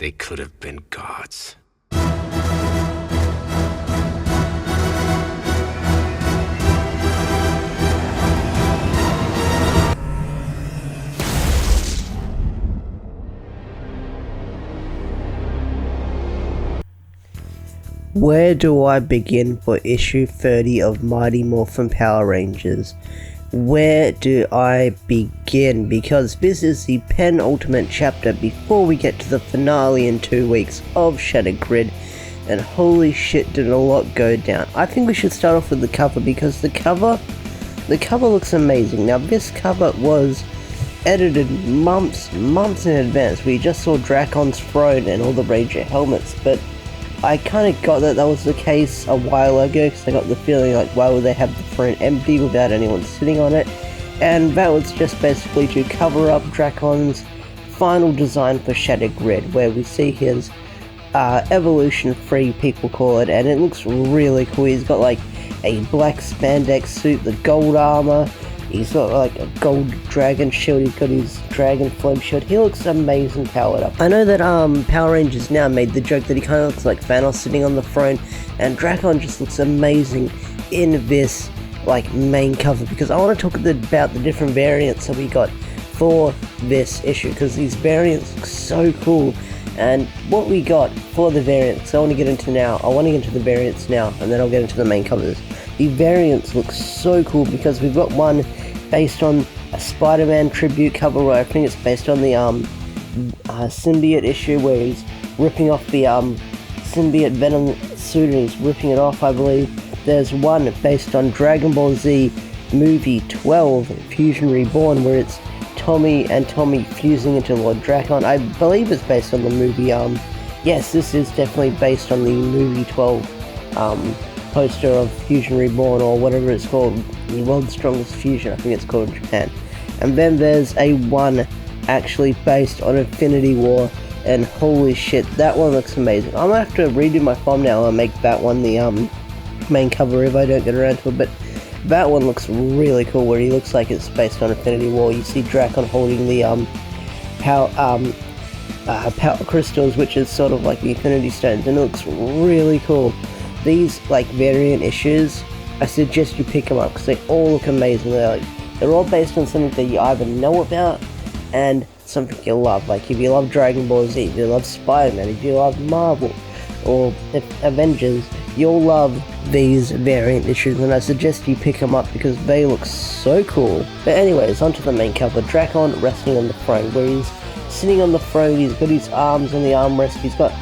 They could have been gods. Where do I begin for issue 30 of Mighty Morphin Power Rangers? Where do I begin? Because this is the penultimate chapter before we get to the finale in 2 weeks of Shattered Grid, and holy shit did a lot go down. I think we should start off with the cover, because the cover looks amazing. Now this cover was edited months in advance. We just saw Drakkon's throne and all the Ranger helmets, but I kind of got that was the case a while ago, because I got the feeling like, why would they have the throne empty without anyone sitting on it? And that was just basically to cover up Drakkon's final design for Shattered Grid, where we see his Evolution 3, people call it, and it looks really cool. He's got like a black spandex suit, the gold armor, he's got like a gold dragon shield, he's got his dragon flame shield. He looks amazing powered up. I know that Power Rangers now made the joke that he kind of looks like Thanos sitting on the throne, and Drakkon just looks amazing in this like main cover, because I want to talk about the different variants that we got for this issue, because these variants look so cool. And what we got for the variants, I want to get into the variants now, and then I'll get into the main covers. The variants look so cool, because we've got one based on a Spider-Man tribute cover, where I think it's based on the symbiote issue, where he's ripping off the symbiote Venom suit and he's ripping it off, I believe. There's one based on Dragon Ball Z movie 12, Fusion Reborn, where it's Tommy and Tommy fusing into Lord Drakkon. I believe it's based on the movie, yes, this is definitely based on the movie 12, poster of Fusion Reborn, or whatever it's called, the World's Strongest Fusion, I think it's called in Japan. And then there's a one actually based on Infinity War, and holy shit, that one looks amazing. I'm gonna have to redo my thumbnail and make that one the main cover if I don't get around to it, but that one looks really cool, where he looks like it's based on Infinity War. You see Drakkon holding the power crystals, which is sort of like the Infinity Stones, and it looks really cool. These like variant issues, I suggest you pick them up, because they all look amazing. They're all based on something that you either know about and something you love. Like if you love Dragon Ball Z, if you love Spider-Man, if you love Marvel or Avengers, you'll love these variant issues, and I suggest you pick them up because they look so cool. But anyways, onto the main cover. Drakkon resting on the throne, where he's sitting on the throne, he's got his arms on the armrest, he's got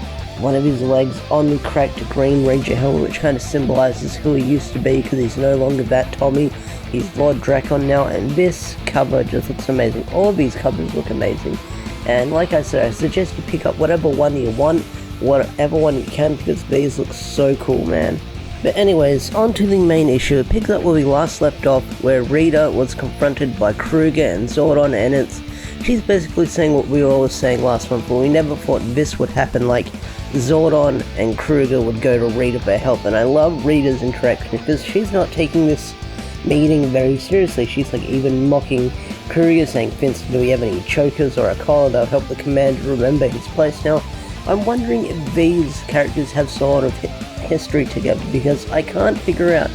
one of his legs on the cracked Green Ranger helmet, which kind of symbolizes who he used to be, because he's no longer that Tommy. He's Lord Drakkon now, and this cover just looks amazing. All of these covers look amazing, and like I said, I suggest you pick up whatever one you want, whatever one you can, because these look so cool, man. But anyways, on to the main issue. It picks up where we last left off, where Rita was confronted by Kruger and Zordon, and she's basically saying what we were always saying last month, but we never thought this would happen. Like, Zordon and Kruger would go to Rita for help, and I love Rita's interaction, because she's not taking this meeting very seriously. She's like even mocking Kruger, saying, "Vince, do we have any chokers or a collar that'll help the commander remember his place?" Now, I'm wondering if these characters have sort of history together, because I can't figure out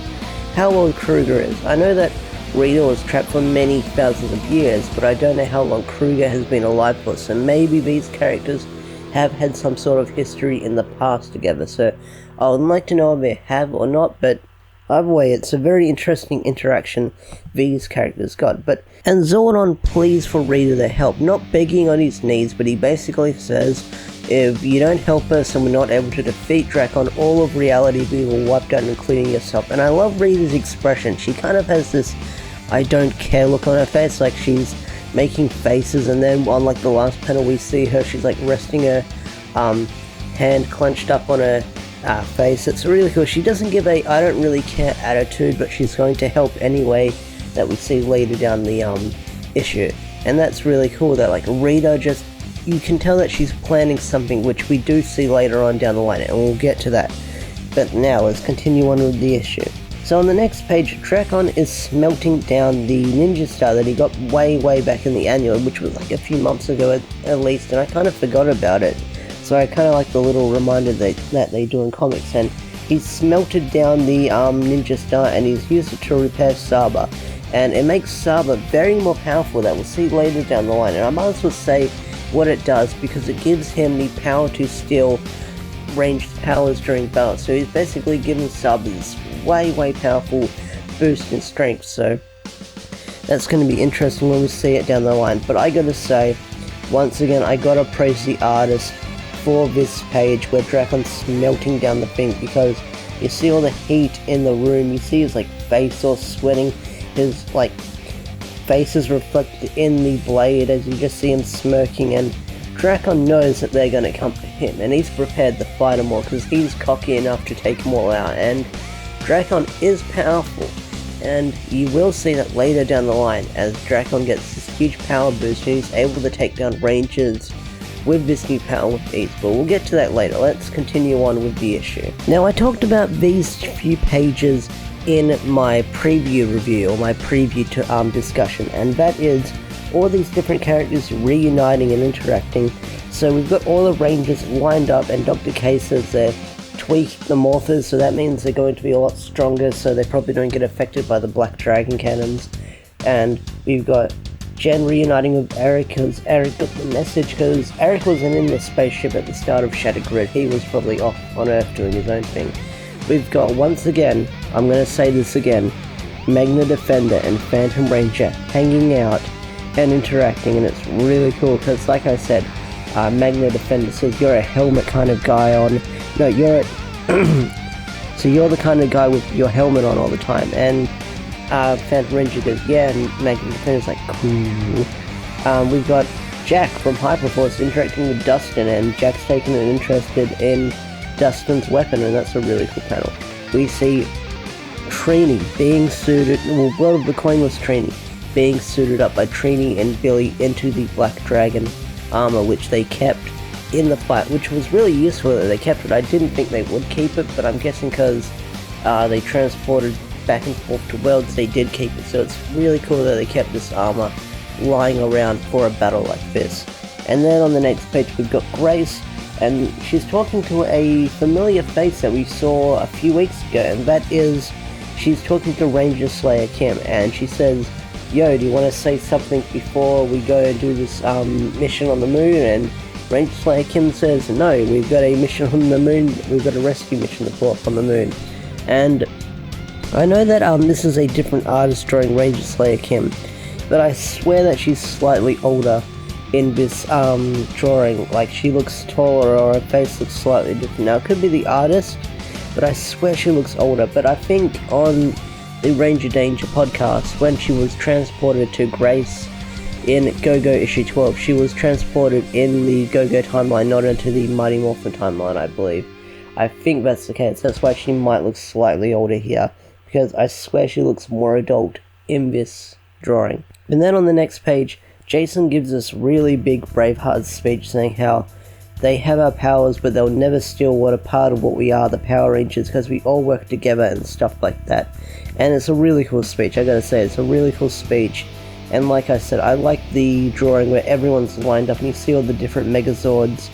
how old Kruger is. I know that Rita was trapped for many thousands of years, but I don't know how long Kruger has been alive for, so maybe these characters have had some sort of history in the past together. So I would like to know if they have or not, but either way, it's a very interesting interaction these characters got. And Zordon pleads for Rita to help, not begging on his knees, but he basically says, if you don't help us and we're not able to defeat Drakkon, all of reality will be wiped out, including yourself. And I love Rita's expression. She kind of has this I don't care look on her face, like she's making faces, and then on like the last panel we see her, she's like resting her hand clenched up on her face. It's really cool. She doesn't give a I don't really care attitude, but she's going to help anyway, that we see later down the issue. And that's really cool, that like Rita just, you can tell that she's planning something, which we do see later on down the line, and we'll get to that. But now let's continue on with the issue. So on the next page, Drakkon is smelting down the Ninja Star that he got way back in the annual, which was like a few months ago at least, and I kind of forgot about it. So I kind of like the little reminder that they do in comics. And he's smelted down the ninja star and he's used it to repair Saba. And it makes Saba very more powerful, that we'll see later down the line. And I might as well say what it does, because it gives him the power to steal ranged powers during battle. So he's basically giving Saba this way powerful boost in strength. So that's going to be interesting when we see it down the line. But I gotta say, once again, I gotta praise the artist for this page where Drakkon's melting down the thing, because you see all the heat in the room, you see his like face all sweating, his like face is reflected in the blade as you just see him smirking, and Drakkon knows that they're going to come to him, and he's prepared to fight them all because he's cocky enough to take them all out. And Drakkon is powerful, and you will see that later down the line as Drakkon gets this huge power boost and he's able to take down ranges with this new power with ease. But we'll get to that later. Let's continue on with the issue. Now, I talked about these few pages in my preview review, or my preview to discussion, and that is all these different characters reuniting and interacting. So we've got all the Rangers lined up, and Dr. K says they're tweaked the morphers, so that means they're going to be a lot stronger, so they probably don't get affected by the black dragon cannons. And we've got Jen reuniting with Eric, because Eric got the message, because Eric wasn't in the spaceship at the start of Shattered Grid. He was probably off on Earth doing his own thing. We've got, once again, I'm going to say this again, Magna Defender and Phantom Ranger hanging out and interacting, and it's really cool, because like I said, Magna Defender says you're a helmet kind of guy on, no, you're a, so you're the kind of guy with your helmet on all the time, and Phantom Ranger goes, yeah, and Magna Defender's like, cool. We've got Jack from Hyperforce interacting with Dustin, and Jack's taking an interested in Dustin's weapon, and that's a really cool panel. We see Trini being suited, well, World of the Coinless Trini being suited up by Trini and Billy into the Black Dragon armor, which they kept in the fight, which was really useful that they kept it. I didn't think they would keep it, but I'm guessing because they transported back and forth to worlds, they did keep it. So it's really cool that they kept this armor lying around for a battle like this. And then on the next page we've got Grace, and she's talking to a familiar face that we saw a few weeks ago, and that is, she's talking to Ranger Slayer Kim, and she says, yo, do you want to say something before we go and do this mission on the moon? And Ranger Slayer Kim says, no, we've got a mission on the moon, we've got a rescue mission to pull off on the moon. And I know that this is a different artist drawing Ranger Slayer Kim, but I swear that she's slightly older in this drawing. Like, she looks taller, or her face looks slightly different. Now, it could be the artist, but I swear she looks older. But I think on the Ranger Danger podcast, when she was transported to Grace in Go-Go issue 12, she was transported in the Go-Go timeline, not into the Mighty Morphin timeline, I believe. I think that's the case. That's why she might look slightly older here, because I swear she looks more adult in this drawing. And then on the next page, Jason gives this really big Braveheart speech saying how they have our powers, but they'll never steal what a part of what we are, the Power Rangers, because we all work together and stuff like that. And it's a really cool speech, I gotta say, it's a really cool speech. And like I said, I like the drawing where everyone's lined up and you see all the different Megazords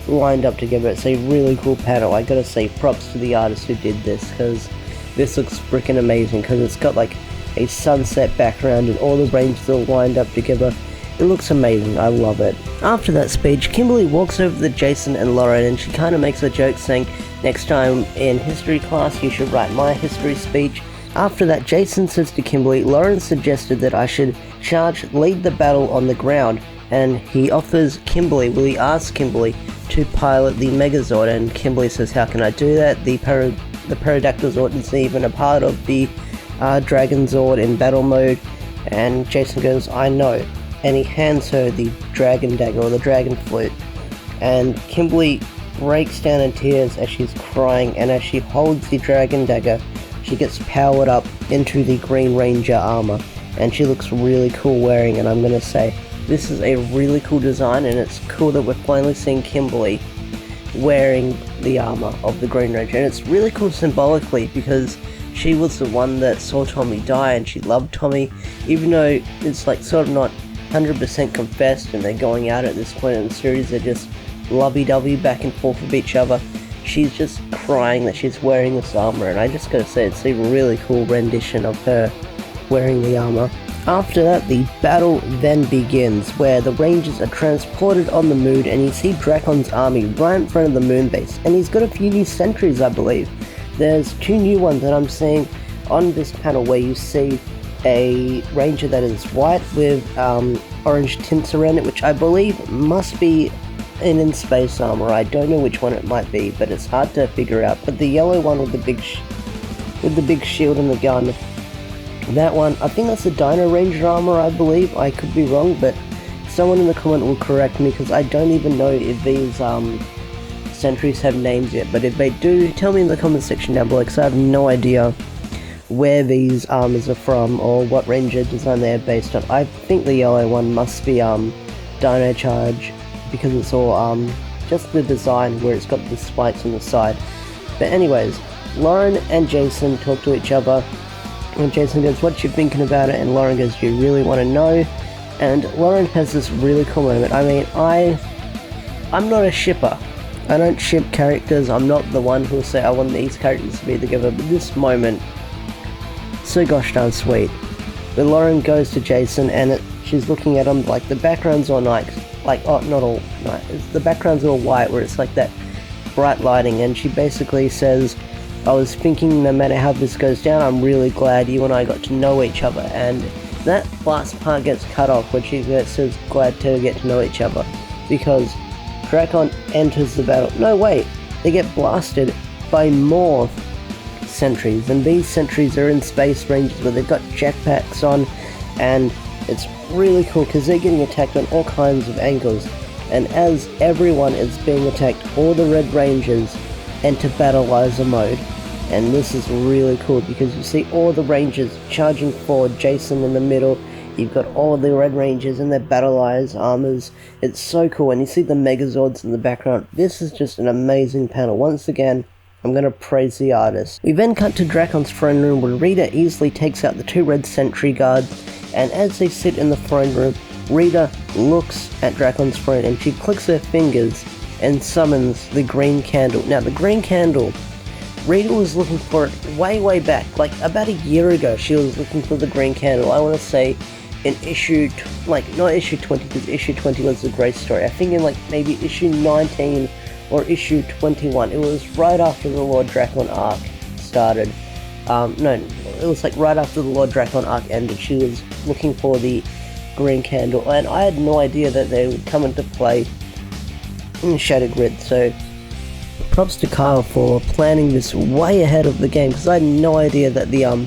lined up together. It's a really cool panel. I gotta say props to the artist who did this, because this looks freaking amazing, because it's got like a sunset background and all the Rangers all lined up together. It looks amazing, I love it. After that speech, Kimberly walks over to Jason and Lauren, and she kind of makes a joke saying, next time in history class you should write my history speech. After that, Jason says to Kimberly, Lauren suggested that I should lead the battle on the ground, and he offers Kimberly, well, he asks Kimberly to pilot the Megazord, and Kimberly says, how can I do that? The Pterodactyl Zord isn't even a part of the Dragon Zord in battle mode. And Jason goes, I know. And he hands her the Dragon Dagger, or the Dragon Flute. And Kimberly breaks down in tears as she's crying, and as she holds the Dragon Dagger, she gets powered up into the Green Ranger armor. And she looks really cool wearing, and I'm gonna say, this is a really cool design, and it's cool that we're finally seeing Kimberly wearing the armor of the Green Ranger. And it's really cool symbolically, because she was the one that saw Tommy die, and she loved Tommy, even though it's like sort of not 100% confessed and they're going out at this point in the series. They're just lovey-dovey back and forth with each other. She's just crying that she's wearing this armor, and I just gotta say, it's a really cool rendition of her wearing the armor. After that, the battle then begins, where the Rangers are transported on the moon, and you see Drakkon's army right in front of the moon base, and he's got a few new sentries, I believe. There's 2 new ones that I'm seeing on this panel, where you see a Ranger that is white with orange tints around it, which I believe must be an in-space armor. I don't know which one it might be, but it's hard to figure out. But the yellow one with the big shield and the gun, that one, I think that's a Dino Ranger armor, I believe. I could be wrong, but someone in the comment will correct me, because I don't even know if these sentries have names yet. But if they do, tell me in the comment section down below, because I have no idea where these armors are from or what Ranger design they're based on. I think the yellow one must be Dino Charge, because it's all just the design where it's got the spikes on the side. But anyways, Lauren and Jason talk to each other, and Jason goes, "What you thinking about it?" And Lauren goes, "Do you really want to know?" And Lauren has this really cool moment. I mean, I'm not a shipper. I don't ship characters. I'm not the one who'll say I want these characters to be together, but this moment, so gosh darn sweet. But Lauren goes to Jason, and she's looking at him, like the background's all nice, like, oh, not all nice, the background's all white, where it's like that bright lighting, and she basically says, "I was thinking, no matter how this goes down, I'm really glad you and I got to know each other." And that last part gets cut off, when she says glad to get to know each other, because Drakkon enters the battle. No, wait, they get blasted by more sentries, and these sentries are in space Rangers where they've got jetpacks on, and it's really cool because they're getting attacked on all kinds of angles. And as everyone is being attacked, all the Red Rangers enter Battleizer mode, and this is really cool because you see all the Rangers charging forward, Jason in the middle, you've got all the Red Rangers in their Battleizer armors. It's so cool, and you see the Megazords in the background. This is just an amazing panel. Once again, I'm going to praise the artist. We then cut to Drakkon's throne room, where Rita easily takes out the 2 red sentry guards, and as they sit in the throne room, Rita looks at Drakkon's throne and she clicks her fingers and summons the green candle. Now the green candle, Rita was looking for it way back, like about a year ago she was looking for the green candle. I want to say in issue, not issue 20, because issue 20 was the great story. I think in like maybe issue 19 or issue 21. It was right after the Lord Drakkon arc started. No, it was like right after the Lord Drakkon arc ended. She was looking for the green candle, and I had no idea that they would come into play in Shattered Grid, so props to Kyle for planning this way ahead of the game, because I had no idea that the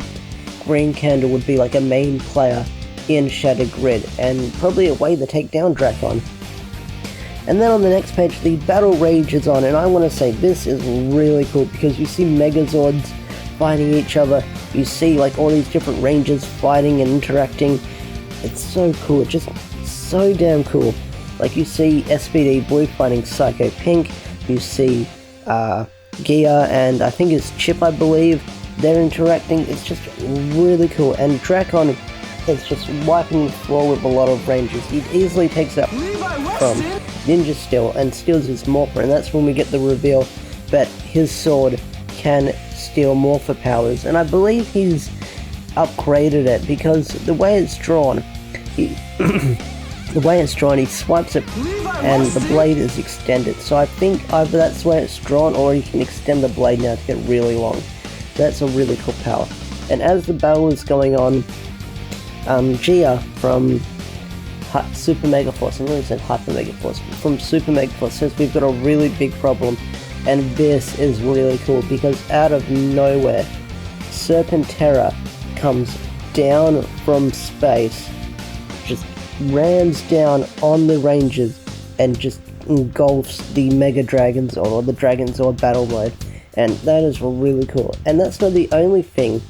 green candle would be like a main player in Shattered Grid, and probably a way to take down Drakkon. And then on the next page, the battle rages on, and I want to say this is really cool because you see Megazords fighting each other, you see like all these different Rangers fighting and interacting. It's so cool, it's just so damn cool. Like you see SPD Blue fighting Psycho Pink, you see Gia and I think it's Chip, I believe, they're interacting. It's just really cool, and Drakkon is just wiping the floor with a lot of Rangers. He easily takes out from Ninja Steel and steals his Morphin, and that's when we get the reveal that his sword can steal Morphin powers, and I believe he's upgraded it because the way it's drawn, he swipes it and the blade is extended. So I think either that's the way it's drawn, or you can extend the blade now to get really long. That's a really cool power. And as the battle is going on, Gia from Super Mega Force, I nearly said Hyper Mega Force, from Super Mega Force says we've got a really big problem, and this is really cool because out of nowhere, Serpentera comes down from space, just rams down on the Rangers, and just engulfs the Mega Dragonzord, or the Dragonzord battle mode, and that is really cool. And that's not the only thing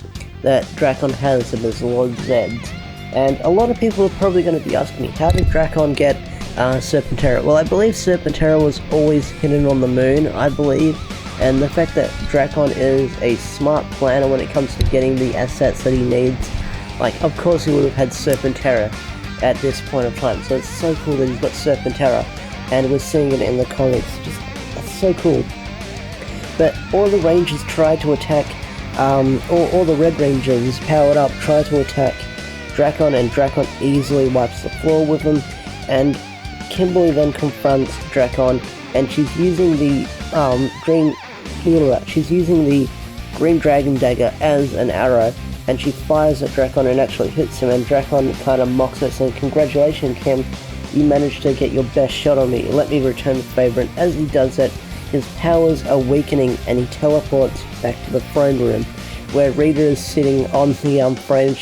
that Drakkon has in his Lord Zeds. And a lot of people are probably going to be asking me, how did Drakkon get Serpentera? Well, I believe Serpentera was always hidden on the moon, I believe, and the fact that Drakkon is a smart planner when it comes to getting the assets that he needs, like, of course he would have had Serpentera at this point of time, so it's so cool that he's got Serpentera. and we're seeing it in the comics. Just, that's so cool. But all the Rangers try to attack, all the Red Rangers powered up try to attack Drakkon, and Drakkon easily wipes the floor with them, and Kimberly then confronts Drakkon, and she's using the green dragon dagger as an arrow, and she fires at Drakkon and actually hits him, and Drakkon kind of mocks her, saying, "Congratulations, Kim, you managed to get your best shot on me, let me return the favor." And as he does that, his powers are weakening, and he teleports back to the throne room, where Rita is sitting on the throne,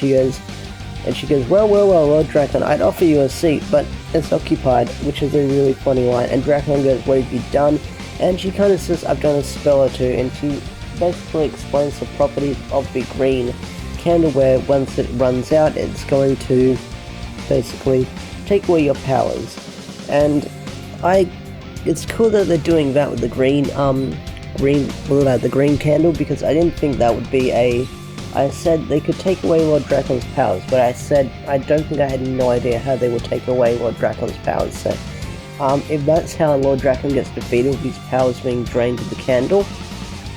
and she goes, well, Lord Drakkon, I'd offer you a seat, but it's occupied, which is a really funny line. And Drakkon goes, "What have you done?" And she kind of says, "I've done a spell or two," and she basically explains the properties of the green candle, where once it runs out, it's going to basically take away your powers. And it's cool that they're doing that with the green candle, because I didn't think that would be I said they could take away Lord Drakkon's powers, but I said I don't think I had no idea how they would take away Lord Drakkon's powers. So if that's how Lord Drakkon gets defeated, with his powers being drained with the candle,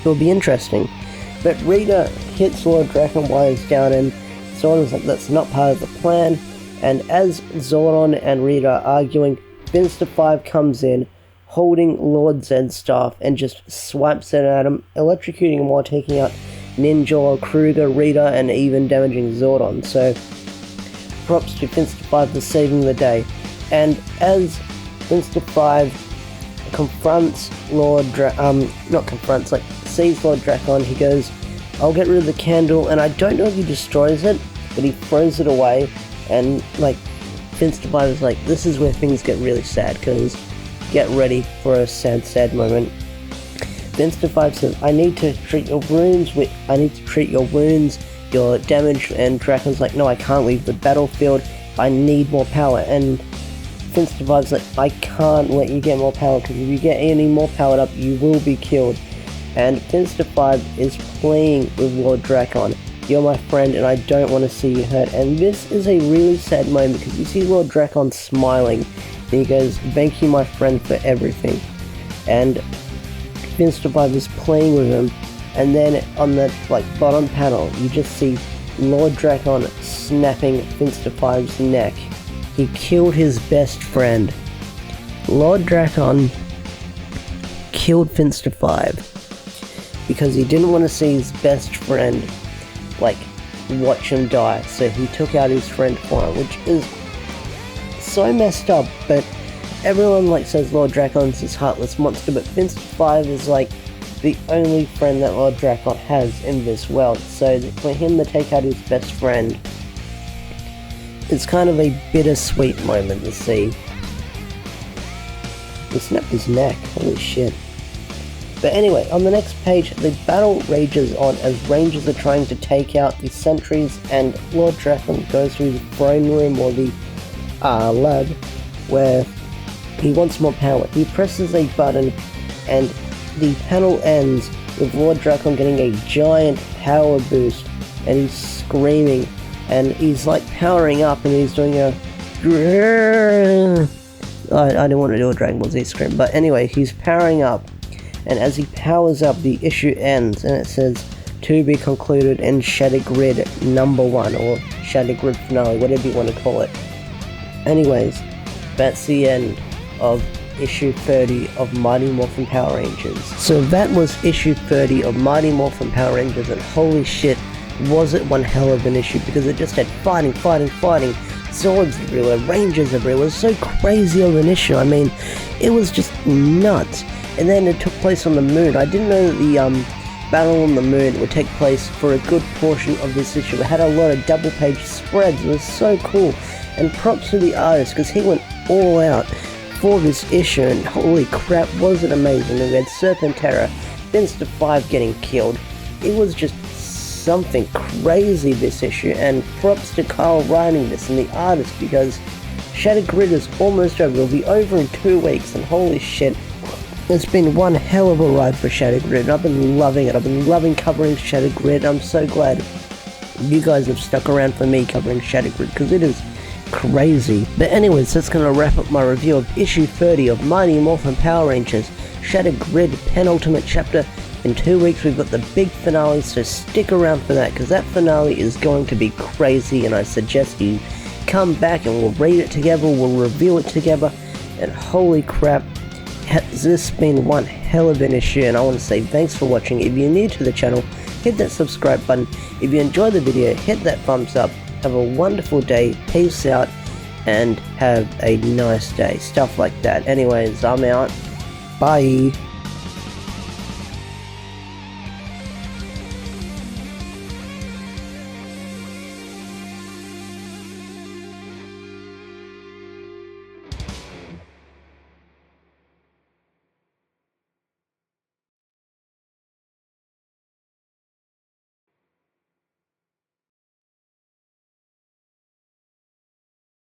it'll be interesting. But Rita hits Lord Drakkon while he's down, and Zordon's like, that's not part of the plan. And as Zordon and Rita are arguing, Finster 5 comes in, holding Lord Zed's staff, and just swipes it at him, electrocuting him while taking out Ninja, Kruger, Rita, and even damaging Zordon. So props to Finster 5 for saving the day. And as Finster 5 confronts sees Lord Drakkon, he goes, "I'll get rid of the candle," and I don't know if he destroys it, but he throws it away, and Finster 5 is like, this is where things get really sad, because get ready for a sad moment. Finster 5 says, I need to treat your wounds, you're damaged, and Drakkon's like, no, I can't leave the battlefield, I need more power. And Finster 5's like, I can't let you get more power, because if you get any more powered up, you will be killed. And Finster 5 is playing with Lord Drakkon. You're my friend, and I don't want to see you hurt. And this is a really sad moment, because you see Lord Drakkon smiling, and he goes, thank you, my friend, for everything. And Finster 5 is playing with him, and then on the bottom panel, you just see Lord Drakkon snapping Finster 5's neck. He killed his best friend. Lord Drakkon killed Finster 5 because he didn't want to see his best friend watch him die, so he took out his friend for him, which is so messed up. But everyone says Lord Drakkon's this heartless monster, but Finster 5 is the only friend that Lord Drakkon has in this world, so for him to take out his best friend, it's kind of a bittersweet moment to see. He snapped his neck, holy shit. But anyway, on the next page, the battle rages on as Rangers are trying to take out the sentries, and Lord Drakkon goes through the throne room, or the lab, where he wants more power. He presses a button, and the panel ends with Lord Drakkon getting a giant power boost, and he's screaming, and he's powering up, and he's doing a... I didn't want to do a Dragon Ball Z scream, but anyway, he's powering up. And as he powers up, the issue ends, and it says, to be concluded in Shattered Grid number 1, or Shattered Grid finale, whatever you want to call it. Anyways, that's the end of issue 30 of Mighty Morphin Power Rangers. So that was issue 30 of Mighty Morphin Power Rangers, and holy shit, was it one hell of an issue, because it just had fighting, swords everywhere, rangers everywhere. It was so crazy of an issue. I mean, it was just nuts. And then it took place on the moon. I didn't know that the battle on the moon would take place for a good portion of this issue. It had a lot of double page spreads. It was so cool. And props to the artist, because he went all out for this issue, and holy crap, was it amazing. And we had Serpentera, Finster 5 getting killed. It was just something crazy, this issue, and props to Kyle writing this and the artist, because Shattered Grid is almost over. It'll be over in 2 weeks, and holy shit, it's been one hell of a ride for Shattered Grid. I've been loving it. I've been loving covering Shattered Grid. I'm so glad you guys have stuck around for me covering Shattered Grid, because it is crazy. But anyways, that's going to wrap up my review of issue 30 of Mighty Morphin Power Rangers Shattered Grid Penultimate Chapter. In 2 weeks we've got the big finale, so stick around for that, because that finale is going to be crazy, and I suggest you come back and we'll read it together, we'll review it together, and holy crap, has this been one hell of an issue, and I want to say thanks for watching. If you're new to the channel, hit that subscribe button. If you enjoyed the video, hit that thumbs up. Have a wonderful day, peace out, and have a nice day. Stuff like that. Anyways, I'm out. Bye.